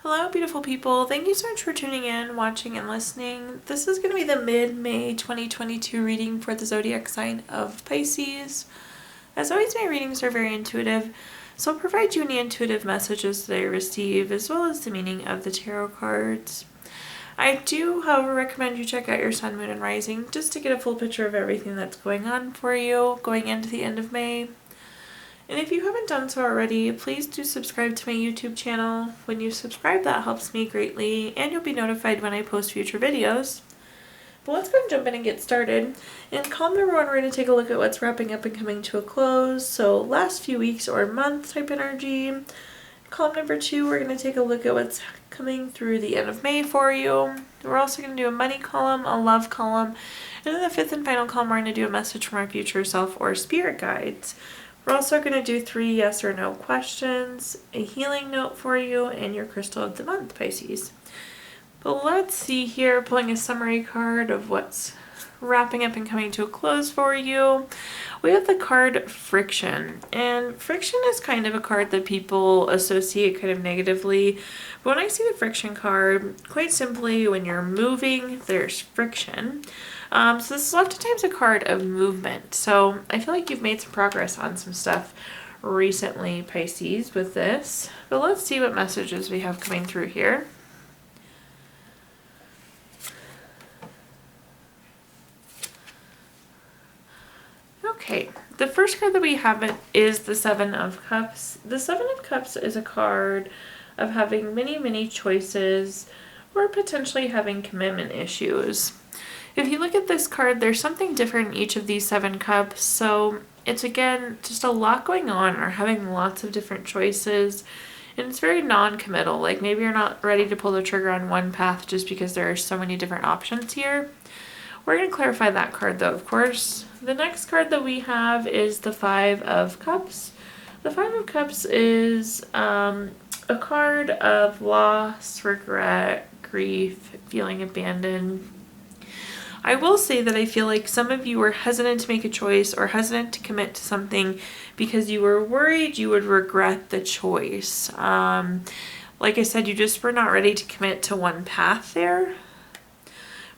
Hello, beautiful people. Thank you so much for tuning in, watching, and listening. This is going to be the mid-May 2022 reading for the zodiac sign of Pisces. As always, my readings are very intuitive, so I'll provide you any intuitive messages that I receive, as well as the meaning of the tarot cards. I do, however, recommend you check out your sun, moon, and rising just to get a full picture of everything that's going on for you going into the end of May. And if you haven't done so already, please do subscribe to my YouTube channel. When you subscribe, that helps me greatly, and you'll be notified when I post future videos. But let's go and jump in and get started. In column number 1, we're going to take a look at what's wrapping up and coming to a close. So last few weeks or month type energy. Column number 2, we're going to take a look at what's coming through the end of May for you. We're also going to do a money column, a love column, and then the 5th and final column, we're going to do a message from our future self or spirit guides. We're also going to do 3 yes or no questions, a healing note for you, and your crystal of the month, Pisces. But let's see here, pulling a summary card of what's wrapping up and coming to a close for you. We have the card Friction, and friction is kind of a card that people associate kind of negatively. But when I see the friction card, quite simply, when you're moving, there's friction. So this is oftentimes a card of movement. So I feel like you've made some progress on some stuff recently, Pisces, with this. But let's see what messages we have coming through here. Okay, the first card that we have is the 7 of Cups. The 7 of Cups is a card of having many choices or potentially having commitment issues. If you look at this card, there's something different in each of these 7 cups. So it's, again, just a lot going on or having lots of different choices. And it's very non-committal. Like maybe you're not ready to pull the trigger on one path just because there are so many different options here. We're going to clarify that card though, of course. The next card that we have is the 5 of Cups. The 5 of Cups is a card of loss, regret, grief, feeling abandoned. I will say that I feel like some of you were hesitant to make a choice or hesitant to commit to something because you were worried you would regret the choice. Like I said, you just were not ready to commit to one path there.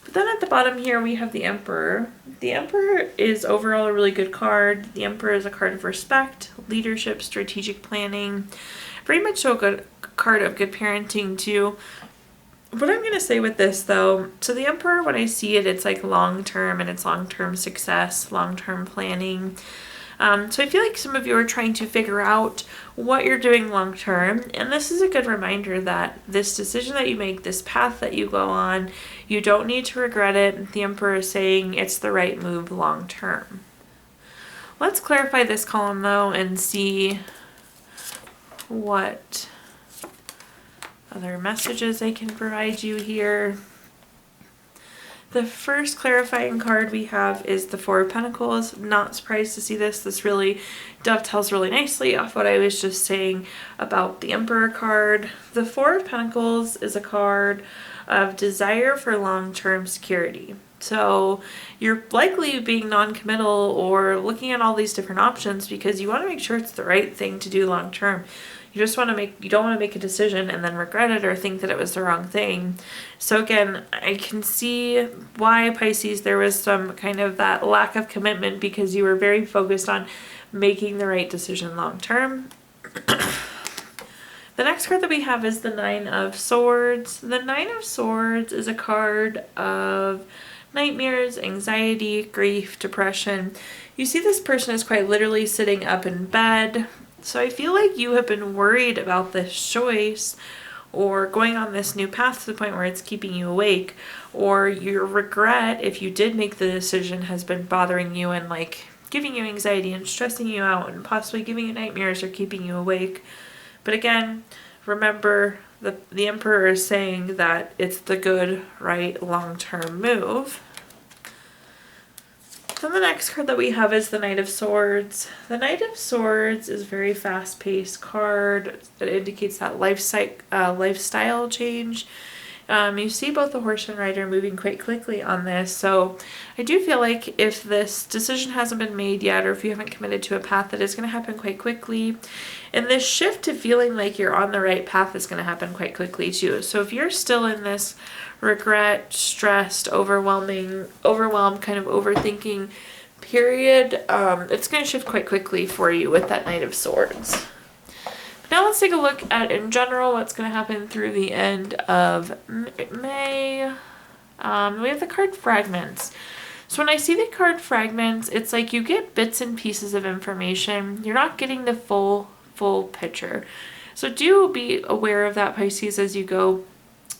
But then at the bottom here, we have the Emperor. The Emperor is overall a really good card. The Emperor is a card of respect, leadership, strategic planning. Very much so a good card of good parenting too. What I'm going to say with this though, so the Emperor, when I see it, it's like long-term and it's long-term success, long-term planning. So I feel like some of you are trying to figure out what you're doing long-term. And this is a good reminder that this decision that you make, this path that you go on, you don't need to regret it. The Emperor is saying it's the right move long-term. Let's clarify this column though and see what other messages I can provide you here. The first clarifying card we have is the 4 of Pentacles. Not surprised to see this. This really dovetails really nicely off what I was just saying about the Emperor card. The 4 of Pentacles is a card of desire for long-term security. So you're likely being non-committal or looking at all these different options because you want to make sure it's the right thing to do long-term. You don't want to make a decision and then regret it or think that it was the wrong thing. So again, I can see why, Pisces, there was some kind of that lack of commitment because you were very focused on making the right decision long term. The next card that we have is the 9 of Swords. The 9 of Swords is a card of nightmares, anxiety, grief, depression. You see this person is quite literally sitting up in bed. So I feel like you have been worried about this choice or going on this new path to the point where it's keeping you awake, or your regret if you did make the decision has been bothering you and like giving you anxiety and stressing you out and possibly giving you nightmares or keeping you awake. But again, remember the Emperor is saying that it's the good, right, long-term move. Then the next card that we have is the Knight of Swords. The Knight of Swords is a very fast-paced card that indicates that lifestyle change. You see both the horse and rider moving quite quickly on this. So I do feel like if this decision hasn't been made yet, or if you haven't committed to a path, that is going to happen quite quickly. And this shift to feeling like you're on the right path is going to happen quite quickly too. So if you're still in this regret, stressed, overwhelmed, kind of overthinking period, it's going to shift quite quickly for you with that Knight of Swords. Now let's take a look at, in general, what's going to happen through the end of May. We have the card Fragments. So when I see the card Fragments, it's like you get bits and pieces of information. You're not getting the full picture. So do be aware of that, Pisces, as you go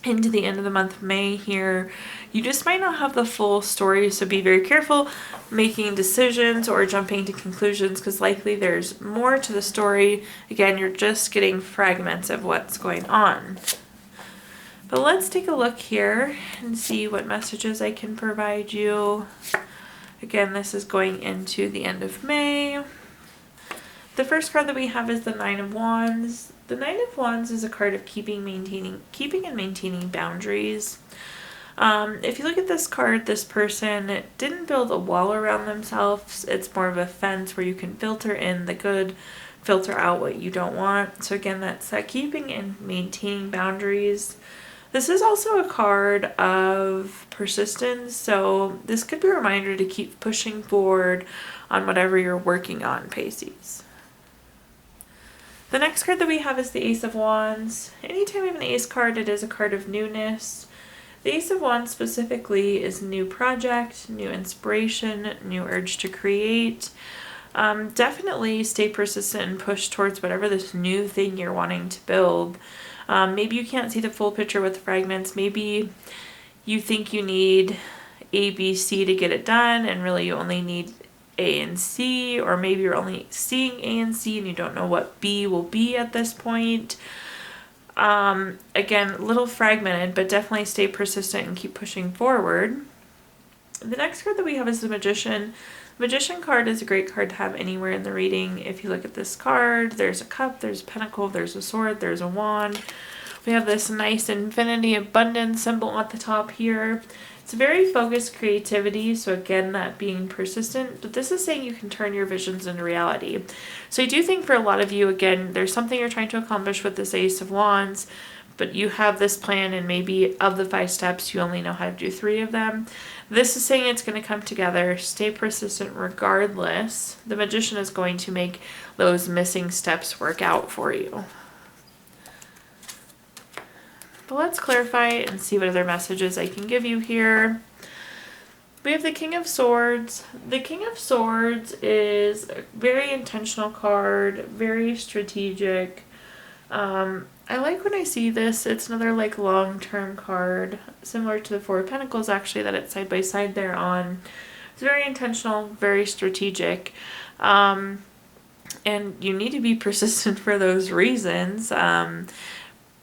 into the end of the month of May here. You just might not have the full story, so be very careful making decisions or jumping to conclusions, because likely there's more to the story. Again, you're just getting fragments of what's going on. But let's take a look here and see what messages I can provide you. Again, this is going into the end of May. The first card that we have is the Nine of Wands. The Nine of Wands is a card of keeping and maintaining boundaries. If you look at this card, this person didn't build a wall around themselves. It's more of a fence where you can filter in the good, filter out what you don't want. So again, that's that keeping and maintaining boundaries. This is also a card of persistence. So this could be a reminder to keep pushing forward on whatever you're working on, Pisces. The next card that we have is the Ace of Wands. Anytime we have an Ace card, it is a card of newness. The Ace of Wands specifically is new project, new inspiration, new urge to create. Definitely stay persistent and push towards whatever this new thing you're wanting to build. Maybe you can't see the full picture with fragments. Maybe you think you need A, B, C to get it done, and really you only need A and C, or maybe you're only seeing A and C and you don't know what B will be at this point. Again, a little fragmented, but definitely stay persistent and keep pushing forward. The next card that we have is the Magician. Magician card is a great card to have anywhere in the reading. If you look at this card, there's a cup, there's a pentacle, there's a sword, there's a wand. We have this nice infinity abundance symbol at the top here. It's very focused creativity, so again, that being persistent, but this is saying you can turn your visions into reality. So I do think for a lot of you, again, there's something you're trying to accomplish with this Ace of Wands, but you have this plan and maybe of the 5 steps, you only know how to do 3 of them. This is saying it's going to come together. Stay persistent regardless. The Magician is going to make those missing steps work out for you. But let's clarify and see what other messages I can give you here. We have the King of Swords. The King of Swords is a very intentional card, very strategic. I like when I see this. It's another like long-term card, similar to the Four of Pentacles actually, that it's side by side there on. It's very intentional, very strategic. And you need to be persistent for those reasons.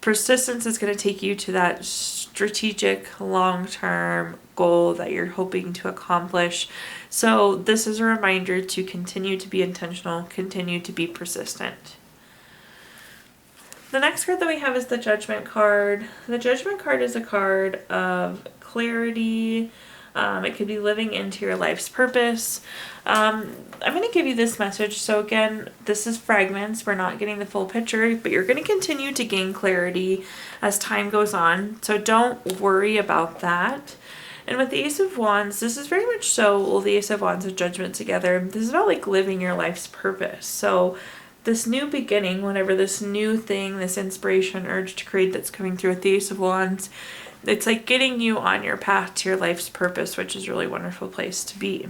Persistence is going to take you to that strategic long-term goal that you're hoping to accomplish. So this is a reminder to continue to be intentional, continue to be persistent. The next card that we have is the Judgment card. The Judgment card is a card of clarity. It could be living into your life's purpose. I'm going to give you this message. So again, this is fragments. We're not getting the full picture, but you're going to continue to gain clarity as time goes on. So don't worry about that. And with the Ace of Wands, this is very much so, well, the Ace of Wands and Judgment together. This is about like living your life's purpose. So this new beginning, whatever this new thing, this inspiration, urge to create that's coming through with the Ace of Wands, it's like getting you on your path to your life's purpose, which is a really wonderful place to be.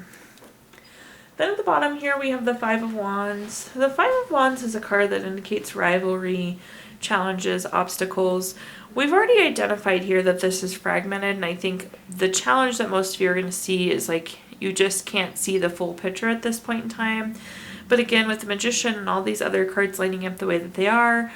Then at the bottom here, we have the Five of Wands. The Five of Wands is a card that indicates rivalry, challenges, obstacles. We've already identified here that this is fragmented, and I think the challenge that most of you are going to see is like you just can't see the full picture at this point in time. But again, with the Magician and all these other cards lining up the way that they are,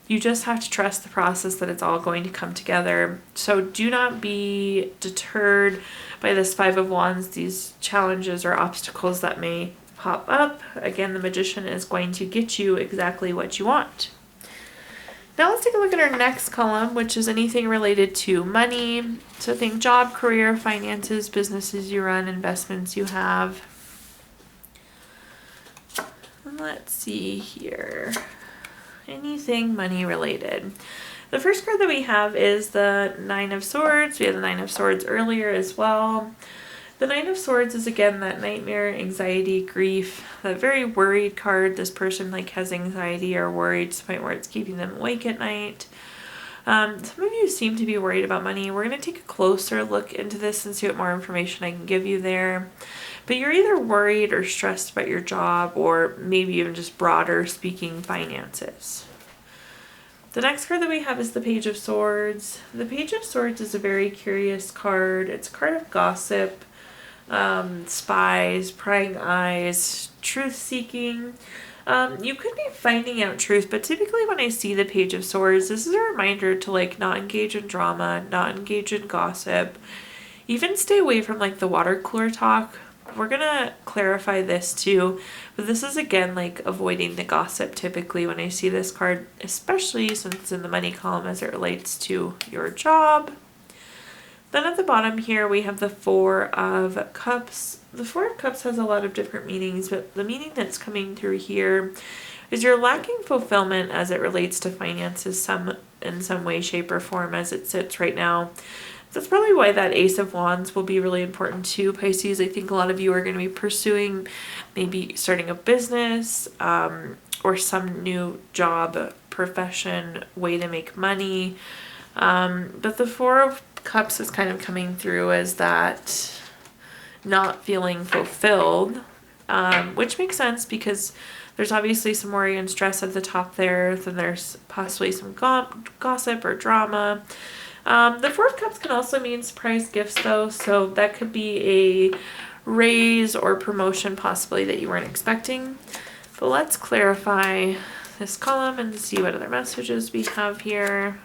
you just have to trust the process that it's all going to come together. So do not be deterred by this Five of Wands, these challenges or obstacles that may pop up. Again, the Magician is going to get you exactly what you want. Now let's take a look at our next column, which is anything related to money. So think job, career, finances, businesses you run, investments you have. Let's see here. Anything money related. The first card that we have is the Nine of Swords. We had the Nine of Swords earlier as well. The Nine of Swords is again that nightmare, anxiety, grief, that very worried card. This person like has anxiety or worried to the point where it's keeping them awake at night. Some of you seem to be worried about money. We're going to take a closer look into this and see what more information I can give you there. But you're either worried or stressed about your job, or maybe even just broader speaking finances. The next card that we have is the Page of Swords. The Page of Swords is a very curious card. It's a card of gossip, spies, prying eyes, truth-seeking. You could be finding out truth, but typically when I see the Page of Swords, this is a reminder to like not engage in drama, not engage in gossip, even stay away from like the water cooler talk. We're going to clarify this too, but this is again like avoiding the gossip typically when I see this card, especially since it's in the money column as it relates to your job. Then at the bottom here we have the Four of Cups. The Four of Cups has a lot of different meanings, but the meaning that's coming through here is you're lacking fulfillment as it relates to finances in some way, shape, or form as it sits right now. That's probably why that Ace of Wands will be really important too, Pisces. I think a lot of you are going to be pursuing maybe starting a business or some new job, profession, way to make money. But the Four of Cups is kind of coming through as that not feeling fulfilled, which makes sense because there's obviously some worry and stress at the top there. Then there's possibly some gossip or drama. The Four of Cups can also mean surprise gifts though, so that could be a raise or promotion possibly that you weren't expecting. But let's clarify this column and see what other messages we have here.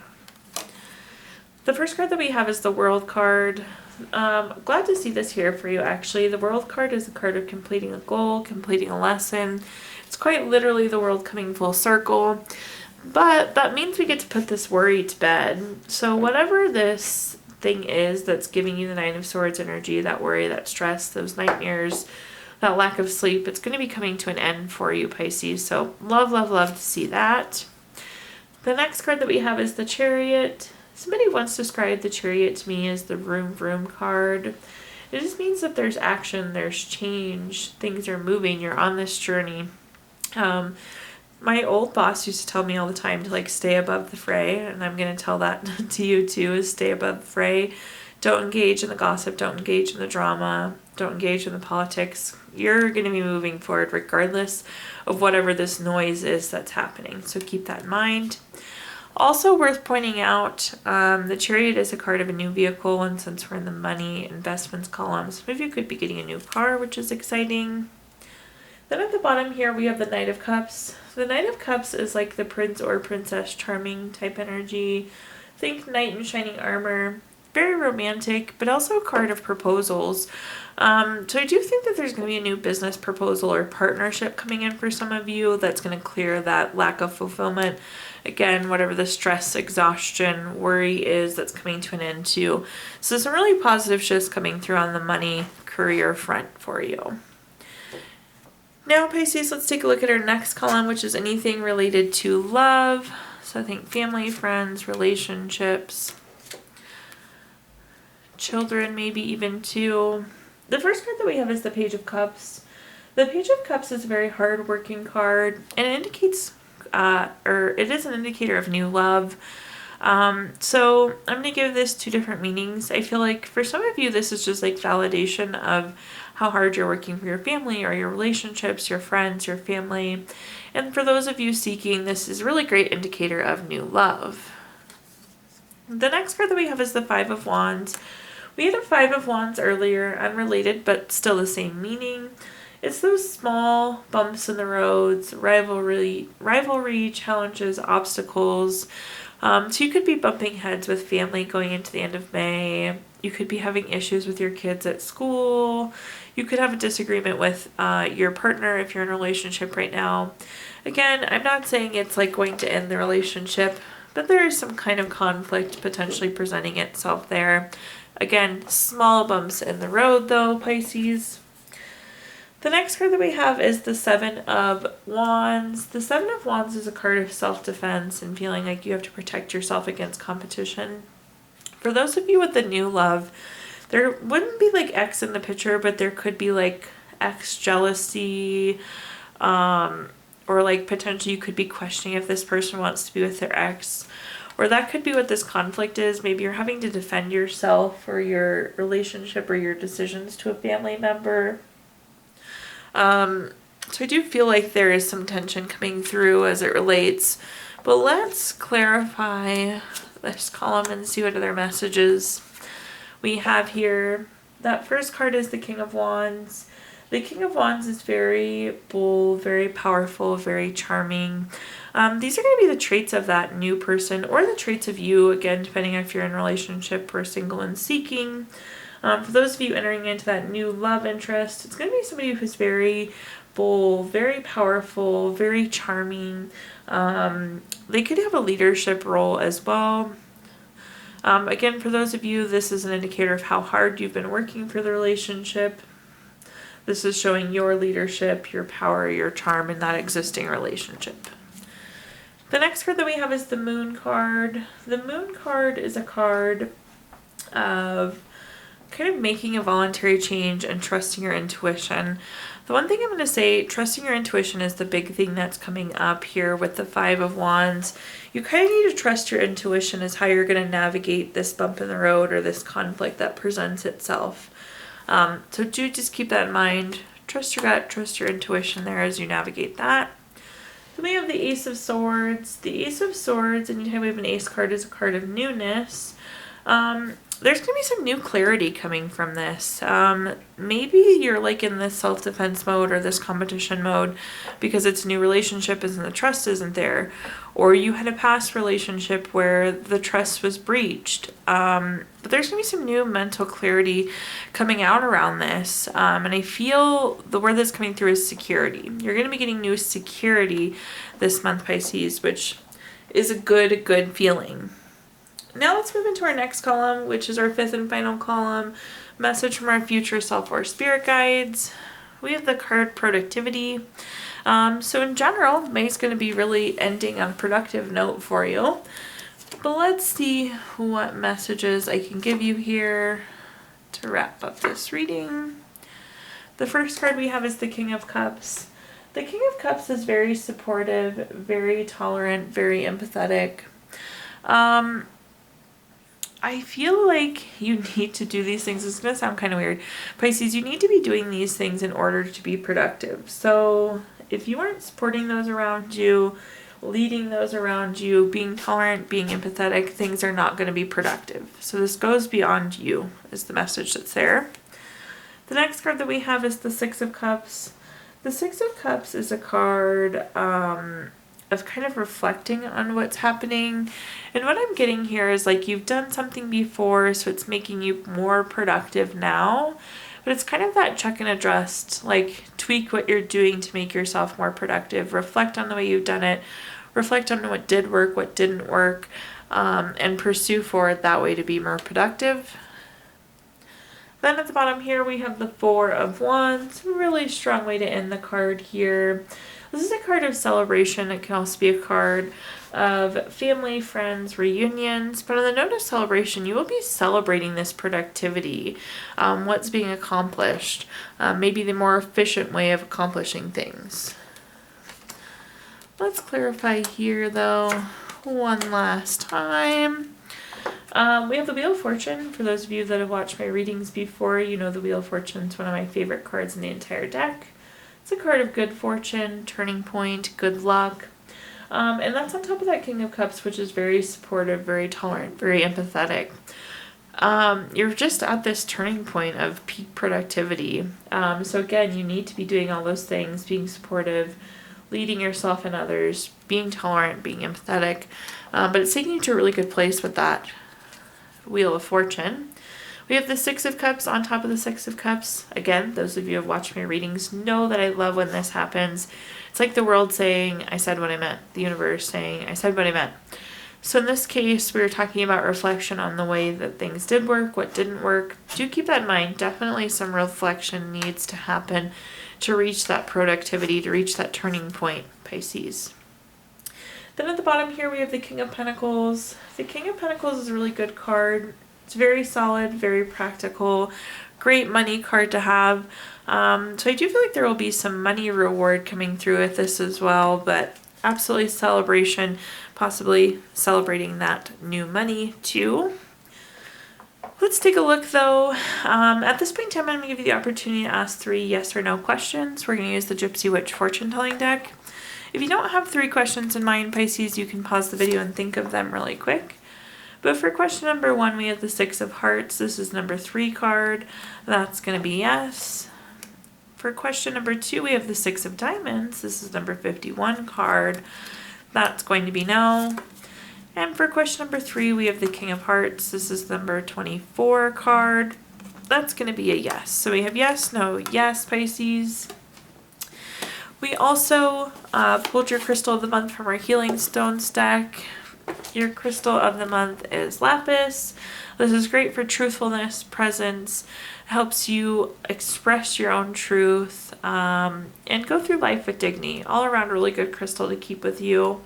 The first card that we have is the World card. Glad to see this here for you actually. The World card is a card of completing a goal, completing a lesson. It's quite literally the world coming full circle. But that means we get to put this worry to bed. So whatever this thing is that's giving you the Nine of Swords energy, that worry, that stress, those nightmares, that lack of sleep, it's going to be coming to an end for you, Pisces. So love, love, love to see that. The next card that we have is the Chariot. Somebody once described the Chariot to me as the vroom vroom card. It just means that there's action, there's change, things are moving, you're on this journey. My old boss used to tell me all the time to like stay above the fray, and I'm going to tell that to you too, is stay above the fray. Don't engage in the gossip, don't engage in the drama, don't engage in the politics. You're going to be moving forward regardless of whatever this noise is that's happening. So keep that in mind. Also worth pointing out, the Chariot is a card of a new vehicle, and since we're in the money investments column, some of you could be getting a new car, which is exciting. Then at the bottom here we have the Knight of Cups. The Knight of Cups is like the Prince or Princess Charming type energy. Think knight in shining armor. Very romantic, but also a card of proposals. So I do think that there's going to be a new business proposal or partnership coming in for some of you that's going to clear that lack of fulfillment. Again, whatever the stress, exhaustion, worry is that's coming to an end too. So some really positive shifts coming through on the money career front for you. Now, Pisces, let's take a look at our next column, which is anything related to love. So I think family, friends, relationships, children, maybe even too. The first card that we have is the Page of Cups. The Page of Cups is a very hard-working card, and it indicates, it is an indicator of new love. So I'm going to give this two different meanings. I feel like for some of you, this is just like validation of how hard you're working for your family or your relationships, your friends, your family. And for those of you seeking, this is a really great indicator of new love. The next card that we have is the Five of Wands. We had a Five of Wands earlier, unrelated, but still the same meaning. It's those small bumps in the roads, rivalry, challenges, obstacles. So you could be bumping heads with family going into the end of May. You could be having issues with your kids at school. You could have a disagreement with your partner if you're in a relationship right now. Again, I'm not saying it's like going to end the relationship, but there is some kind of conflict potentially presenting itself there. Again, small bumps in the road though, Pisces. The next card that we have is the Seven of Wands. The Seven of Wands is a card of self-defense and feeling like you have to protect yourself against competition. For those of you with the new love, there wouldn't be like ex in the picture, but there could be like ex jealousy, or like potentially you could be questioning if this person wants to be with their ex. Or that could be what this conflict is. Maybe you're having to defend yourself or your relationship or your decisions to a family member. So I do feel like there is some tension coming through as it relates, but let's clarify this column and see what other messages we have here. That first card is the King of Wands. The King of Wands is very bold, very powerful, very charming. These are going to be the traits of that new person or the traits of you, again, depending if you're in a relationship or single and seeking. For those of you entering into that new love interest, it's going to be somebody who's very bold, very powerful, very charming. They could have a leadership role as well. Again, for those of you, this is an indicator of how hard you've been working for the relationship. This is showing your leadership, your power, your charm in that existing relationship. The next card that we have is the Moon card. The Moon card is a card of kind of making a voluntary change and trusting your intuition. The one thing I'm going to say, trusting your intuition is the big thing that's coming up here with the Five of Wands. You kind of need to trust your intuition as how you're going to navigate this bump in the road or this conflict that presents itself. So do just keep that in mind. Trust your gut, trust your intuition there as you navigate that. Then we have the Ace of Swords. The Ace of Swords, anytime we have an ace card, is a card of newness. There's going to be some new clarity coming from this. Maybe you're like in this self-defense mode or this competition mode because it's a new relationship and the trust isn't there. Or you had a past relationship where the trust was breached. But there's going to be some new mental clarity coming out around this. And I feel the word that's coming through is security. You're going to be getting new security this month, Pisces, which is a good feeling. Now let's move into our next column, which is our fifth and final column, message from our future self or spirit guides. We have the card productivity. So in general, May's going to be really ending on a productive note for you. But let's see what messages I can give you here to wrap up this reading. The first card we have is the King of Cups. The King of Cups is very supportive, very tolerant, very empathetic. I feel like you need to do these things. It's going to sound kind of weird. Pisces, you need to be doing these things in order to be productive. So if you aren't supporting those around you, leading those around you, being tolerant, being empathetic, things are not going to be productive. So this goes beyond you is the message that's there. The next card that we have is the Six of Cups. The Six of Cups is a card of kind of reflecting on what's happening. And what I'm getting here is like you've done something before, so it's making you more productive now. But it's kind of that check and adjust, like tweak what you're doing to make yourself more productive. Reflect on the way you've done it. Reflect on what did work, what didn't work, and pursue forward that way to be more productive. Then at the bottom here, we have the Four of Wands. Really strong way to end the card here. This is a card of celebration. It can also be a card of family, friends, reunions. But on the note of celebration, you will be celebrating this productivity, what's being accomplished, maybe the more efficient way of accomplishing things. Let's clarify here, though, one last time. We have the Wheel of Fortune. For those of you that have watched my readings before, you know the Wheel of Fortune is one of my favorite cards in the entire deck. It's a card of good fortune, turning point, good luck. And that's on top of that King of Cups, which is very supportive, very tolerant, very empathetic. You're just at this turning point of peak productivity. So again, you need to be doing all those things, being supportive, leading yourself and others, being tolerant, being empathetic. But it's taking you to a really good place with that Wheel of Fortune. We have the Six of Cups on top of the Six of Cups. Again, those of you who have watched my readings know that I love when this happens. It's like the world saying, I said what I meant. The universe saying, I said what I meant. So in this case, we were talking about reflection on the way that things did work, what didn't work. Do keep that in mind. Definitely some reflection needs to happen to reach that productivity, to reach that turning point, Pisces. Then at the bottom here, we have the King of Pentacles. The King of Pentacles is a really good card. It's very solid, very practical, great money card to have. So I do feel like there will be some money reward coming through with this as well, but absolutely celebration, possibly celebrating that new money too. Let's take a look though. At this point in time, I'm going to give you the opportunity to ask 3 yes or no questions. We're going to use the Gypsy Witch fortune telling deck. If you don't have 3 questions in mind, Pisces, you can pause the video and think of them really quick. But for question number 1, we have the 6 of Hearts. This is number 3 card. That's going to be yes. For question number 2, we have the 6 of Diamonds. This is number 51 card. That's going to be no. And for question number 3, we have the King of Hearts. This is number 24 card. That's going to be a yes. So we have yes, no, yes, Pisces. We also pulled your crystal of the month from our Healing Stones deck. Your crystal of the month is Lapis. This is great for truthfulness, presence, helps you express your own truth, and go through life with dignity. All around really good crystal to keep with you.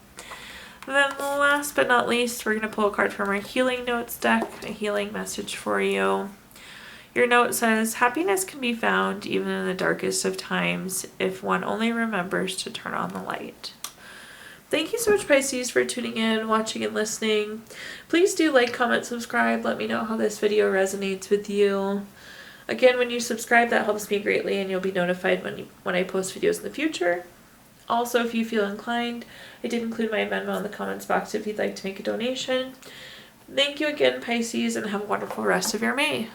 And then last but not least, we're going to pull a card from our Healing Notes deck, a healing message for you. Your note says, happiness can be found even in the darkest of times if one only remembers to turn on the light. Thank you so much, Pisces, for tuning in, watching, and listening. Please do like, comment, subscribe. Let me know how this video resonates with you. Again, when you subscribe, that helps me greatly, and you'll be notified when I post videos in the future. Also, if you feel inclined, I did include my Venmo in the comments box if you'd like to make a donation. Thank you again, Pisces, and have a wonderful rest of your May.